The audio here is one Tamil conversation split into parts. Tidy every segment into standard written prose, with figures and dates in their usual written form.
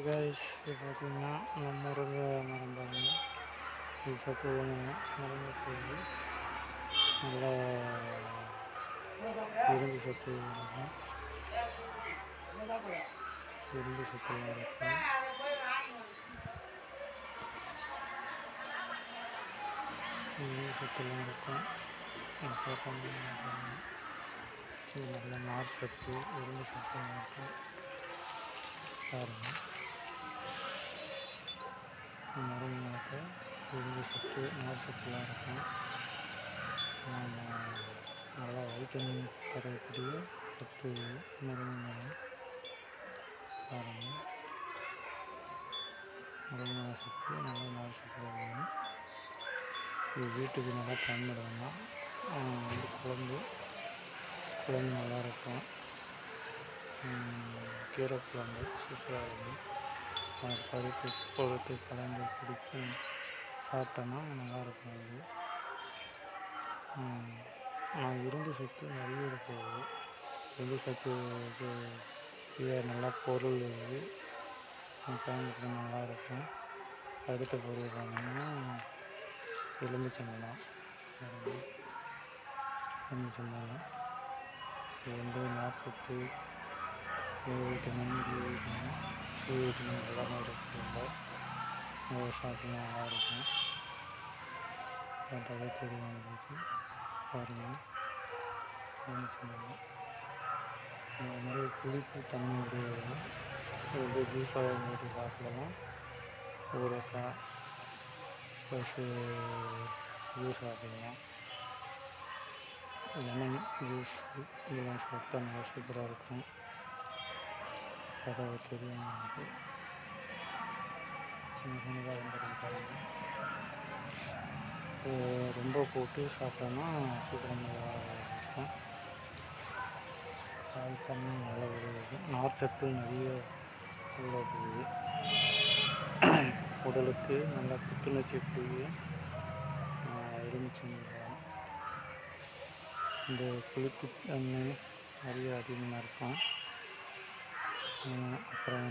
கைஸ், இது பார்த்திங்கன்னா நம்ம முருங்கை மரம் பாருங்க. இது சத்து முருங்கை செய்து நல்லா இரும்பு சத்து இருக்கும். இரும்பு சத்துலாம் இருக்கும். இரும்பு சத்துலாம் இருக்கும். அப்புறம் இது நல்ல நார் சத்து, இரும்பு சத்துலாம் இருக்கும் பாருங்கள். முருங்கை இரும்பு சத்து, நார் சத்துலாம் இருக்கும். நல்லா வைட்டமின் தரக்கூடிய சத்து முருங்கை மரம் பாருங்கள். முருங்கை சத்து நல்லா நார் சத்து வேணும். இது வீட்டுக்கு நல்லா பயன்படுத்தலாம். குழம்பு நல்லாயிருக்கும். கீரை குழம்பு சூப்பராக இருக்கும். பருப்பு போட்டு கலந்து பிடிச்சி சாப்பிட்டோன்னா நல்லாயிருக்கும். அது இரும்பு சத்து நிறைய இருக்குது. இரும்பு சத்து இது நல்லா பொருள் இது பயன்படுத்த நல்லாயிருக்கும். அடுத்த பொருள் பார்த்தீங்கன்னா எலுமிச்சம்பழம். இது நார் சத்து, விட்டமின், சி விட்டமின் எல்லாமே இருக்குது. சாப்பிட்டா நல்லாயிருக்கும். தெரியும் பாருங்கள். எலுமிச்சம்பழம் இந்த மாதிரி புளிப்பு தண்ணி உடையது ஜூஸாக போட்டு சாப்பிடலாம். ஊறுகாய் ப்ளஸ் ஜூஸ் சாப்பிடலாம். லெமன் ஜூஸ் இதெல்லாம் சாப்பிட்டா நல்லா சூப்பராக இருக்கும். கதவை தெரியும். சின்னதாக வந்துருக்காங்க. ரொம்ப போட்டு சாப்பிட்டோன்னா சீக்கிரம் இருக்கும். பால் தண்ணி நல்லா விடுவது. நார் சத்து நிறைய உள்ளது. உடலுக்கு நல்லா புத்துணர்ச்சி கூடிய எலுமிச்சம்பழம். இந்த புளிப்பு தன்மை நிறைய அதிகமாக இருக்கும். அப்புறம்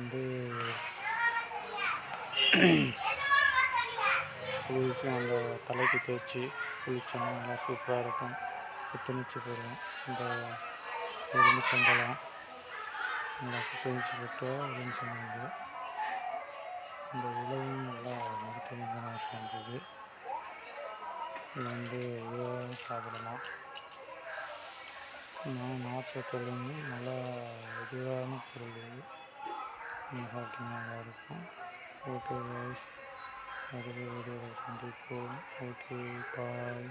குளிச்சு அந்த தலைக்கு தேய்ச்சி குளிச்சோன்னா நல்லா சூப்பராக இருக்கும். புத்துணர்ச்சி பெறும். இந்த எலுமிச்சம்பழம் நல்லா புத்துணர்ச்சி பெற்ற எலுமிச்சம்பழம். இந்த இலையும் நல்லா மருத்துவ குணம் சேர்ந்தது. இது இதை சாப்பிடலாம். நார் சத்துலேருந்து நல்லா இதுவான பொருள் இது. நீங்கள் சாப்பிட்டீங்கன்னா நல்லாயிருக்கும். ஓகே கைஸ், அடுத்த வீடியோவில் சந்திப்போம். ஓகே, பாய்.